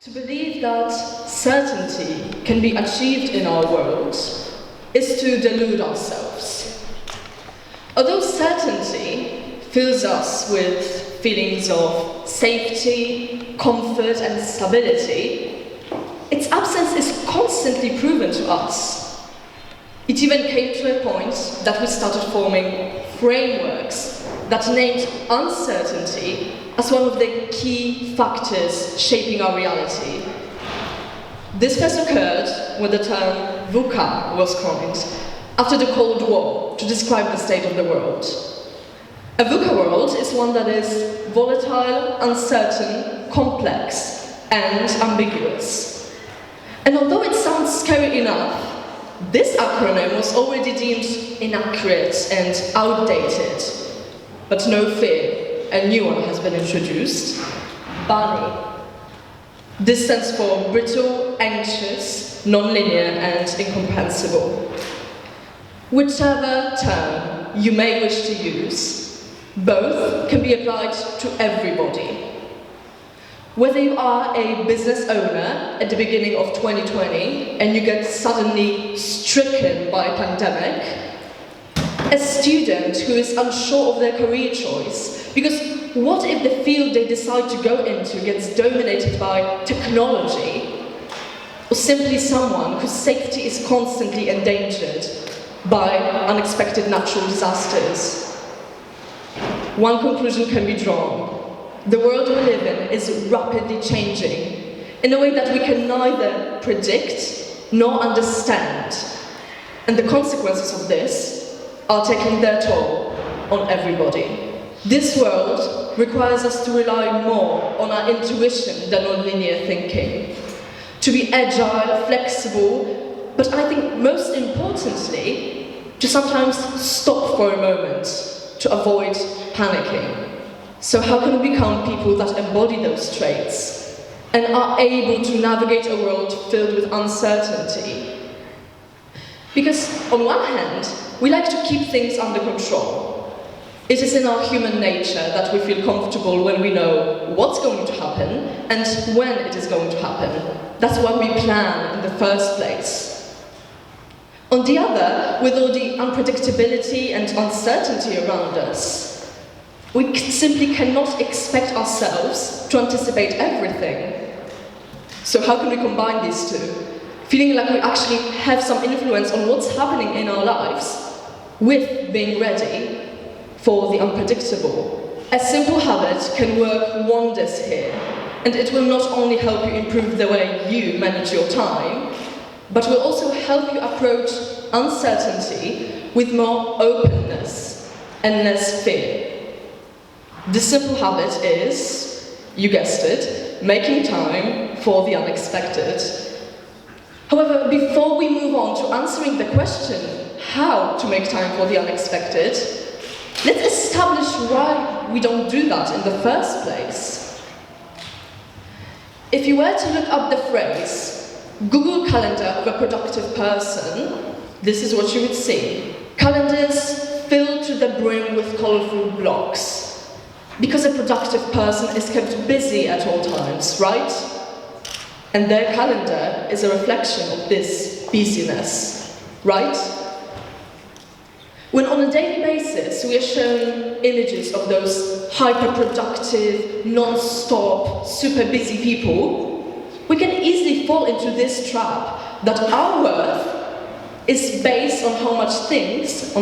To believe that certainty can be achieved in our world is to delude ourselves. Although certainty fills us with feelings of safety, comfort, and stability, its absence is constantly proven to us. It even came to a point that we started forming frameworks that named uncertainty as one of the key factors shaping our reality. This first occurred when the term VUCA was coined after the Cold War to describe the state of the world. A VUCA world is one that is volatile, uncertain, complex, and ambiguous. And although it sounds scary enough, this acronym was already deemed inaccurate and outdated. But no fear, a new one has been introduced, BANI. This stands for brittle, anxious, non-linear, and incomprehensible. Whichever term you may wish to use, both can be applied to everybody. Whether you are a business owner at the beginning of 2020 and you get suddenly stricken by a pandemic, a student who is unsure of their career choice, because what if the field they decide to go into gets dominated by technology, or simply someone whose safety is constantly endangered by unexpected natural disasters? One conclusion can be drawn. The world we live in is rapidly changing in a way that we can neither predict nor understand, and the consequences of this are taking their toll on everybody. This world requires us to rely more on our intuition than on linear thinking, to be agile, flexible, but I think most importantly, to sometimes stop for a moment to avoid panicking. So how can we become people that embody those traits and are able to navigate a world filled with uncertainty? Because on one hand, we like to keep things under control. It is in our human nature that we feel comfortable when we know what's going to happen and when it is going to happen. That's why we plan in the first place. On the other, with all the unpredictability and uncertainty around us, we simply cannot expect ourselves to anticipate everything. So how can we combine these two? Feeling like we actually have some influence on what's happening in our lives, with being ready for the unpredictable. A simple habit can work wonders here, and it will not only help you improve the way you manage your time, but will also help you approach uncertainty with more openness and less fear. The simple habit is, you guessed it, making time for the unexpected. However, before we move on to answering the question, how to make time for the unexpected, let's establish why we don't do that in the first place. If you were to look up the phrase, Google Calendar of a productive person, this is what you would see. Calendars filled to the brim with colorful blocks. Because a productive person is kept busy at all times, right? And their calendar is a reflection of this busyness, right? When on a daily basis we are shown images of those hyper-productive, non-stop, super busy people, we can easily fall into this trap that our worth is based on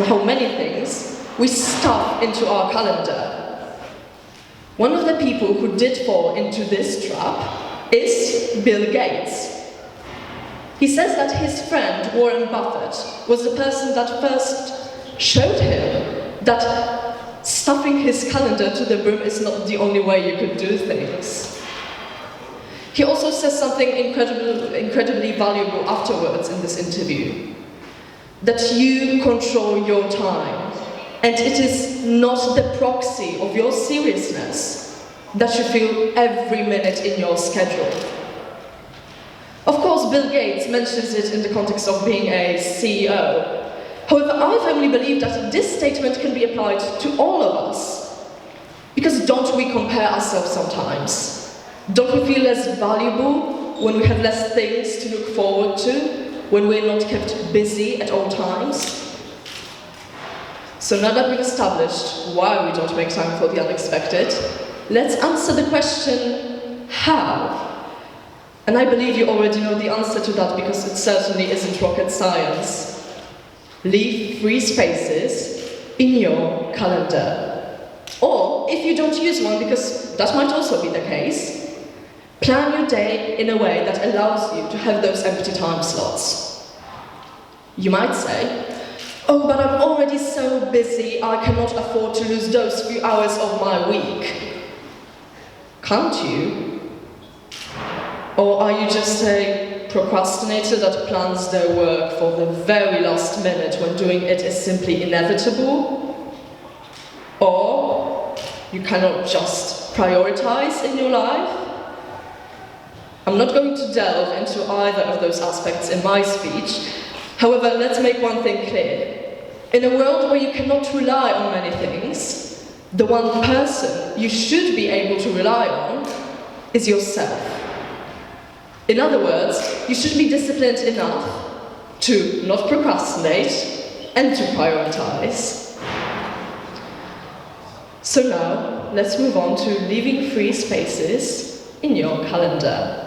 how many things we stuff into our calendar. One of the people who did fall into this trap is Bill Gates. He says that his friend Warren Buffett was the person that first showed him that stuffing his calendar to the brim is not the only way you could do things. He also says something incredibly valuable afterwards in this interview, that you control your time, and it is not the proxy of your seriousness that you feel every minute in your schedule. Of course, Bill Gates mentions it in the context of being a CEO. However, I firmly believe that this statement can be applied to all of us. Because don't we compare ourselves sometimes? Don't we feel less valuable when we have less things to look forward to, when we're not kept busy at all times? So now that we've established why we don't make time for the unexpected, let's answer the question, how? And I believe you already know the answer to that because it certainly isn't rocket science. Leave free spaces in your calendar. Or, if you don't use one, because that might also be the case, plan your day in a way that allows you to have those empty time slots. You might say, oh, but I'm already so busy, I cannot afford to lose those few hours of my week. Can't you? Or are you just a procrastinator that plans their work for the very last minute when doing it is simply inevitable? Or you cannot just prioritize in your life? I'm not going to delve into either of those aspects in my speech. However, let's make one thing clear. In a world where you cannot rely on many things, the one person you should be able to rely on is yourself. In other words, you should be disciplined enough to not procrastinate and to prioritize. So now, let's move on to leaving free spaces in your calendar.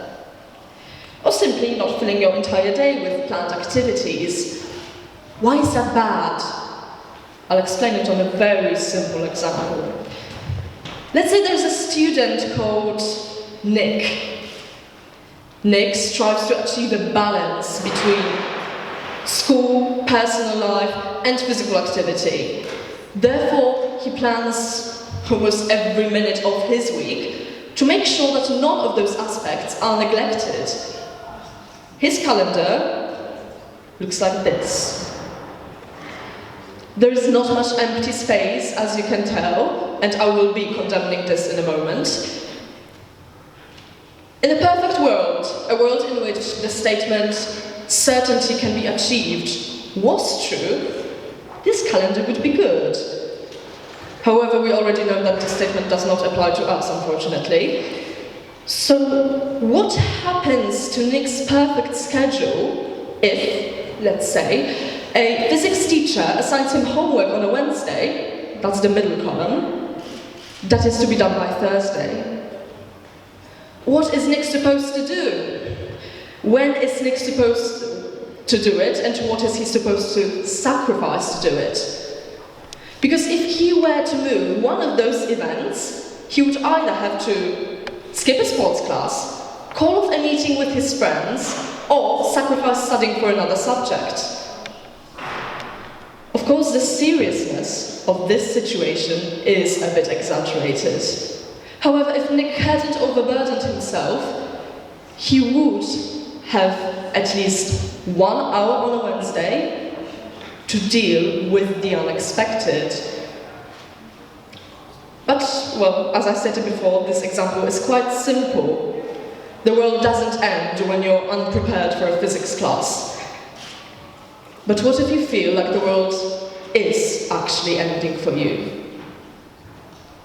Or simply not filling your entire day with planned activities. Why is that bad? I'll explain it on a very simple example. Let's say there's a student called Nick. Nick strives to achieve a balance between school, personal life, and physical activity. Therefore, he plans almost every minute of his week to make sure that none of those aspects are neglected. His calendar looks like this. There is not much empty space, as you can tell, and I will be condemning this in a moment. In a perfect world, a world in which the statement, certainty can be achieved, was true, this calendar would be good. However, we already know that this statement does not apply to us, unfortunately. So, what happens to Nick's perfect schedule if, let's say, a physics teacher assigns him homework on a Wednesday, that's the middle column, that is to be done by Thursday? What is Nick supposed to do? When is Nick supposed to do it, and what is he supposed to sacrifice to do it? Because if he were to move one of those events, he would either have to skip a sports class, call off a meeting with his friends, or sacrifice studying for another subject. Of course, the seriousness of this situation is a bit exaggerated. However, if Nick hadn't overburdened himself, he would have at least 1 hour on a Wednesday to deal with the unexpected. But, well, as I stated before, this example is quite simple. The world doesn't end when you're unprepared for a physics class. But what if you feel like the world is actually ending for you?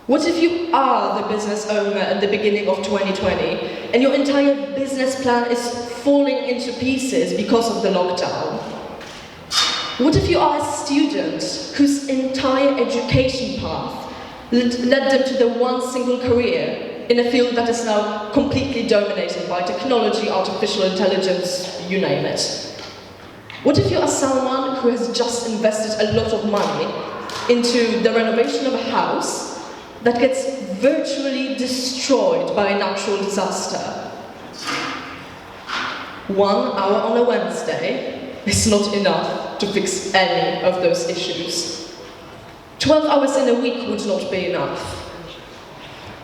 What if you are the business owner at the beginning of 2020 and your entire business plan is falling into pieces because of the lockdown? What if you are a student whose entire education path led them to the one single career in a field that is now completely dominated by technology, artificial intelligence, you name it? What if you are someone who has just invested a lot of money into the renovation of a house that gets virtually destroyed by a natural disaster? 1 hour on a Wednesday is not enough to fix any of those issues. 12 hours in a week would not be enough.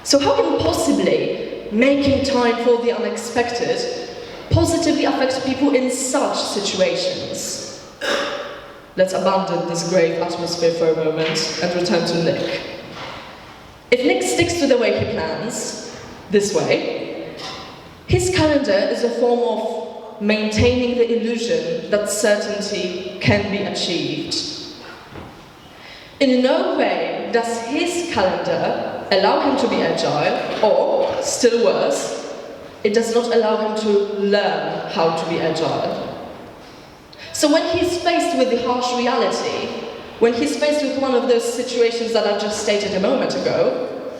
So how can possibly making time for the unexpected positively affect people in such situations? Let's abandon this grave atmosphere for a moment and return to Nick. If Nick sticks to the way he plans, this way, his calendar is a form of maintaining the illusion that certainty can be achieved. In no way does his calendar allow him to be agile, or, still worse, it does not allow him to learn how to be agile. So when he's faced with the harsh reality, when he's faced with one of those situations that I just stated a moment ago,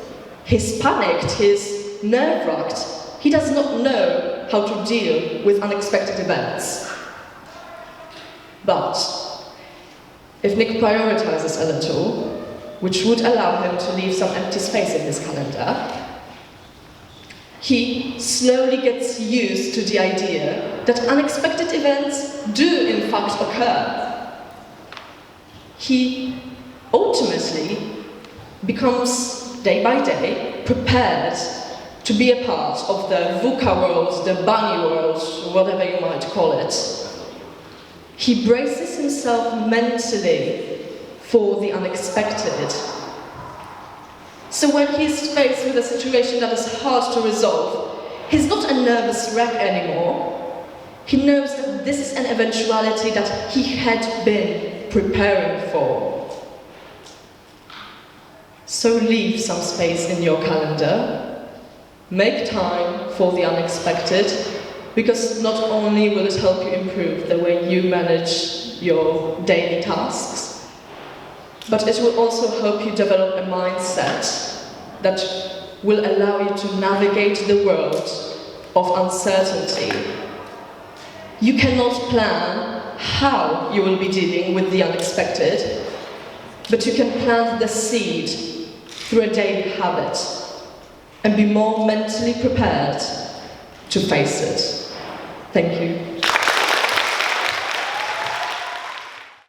he's panicked, he's nerve-wracked, he does not know how to deal with unexpected events. But if Nick prioritizes a little, which would allow him to leave some empty space in his calendar, he slowly gets used to the idea that unexpected events do in fact occur. He ultimately becomes, day by day, prepared to be a part of the VUCA world, the bunny world, whatever you might call it. He braces himself mentally for the unexpected. So when he's faced with a situation that is hard to resolve, he's not a nervous wreck anymore. He knows that this is an eventuality that he had been preparing for. So leave some space in your calendar. Make time for the unexpected, because not only will it help you improve the way you manage your daily tasks, but it will also help you develop a mindset that will allow you to navigate the world of uncertainty. You cannot plan how you will be dealing with the unexpected, but you can plant the seed through a daily habit and be more mentally prepared to face it. Thank you.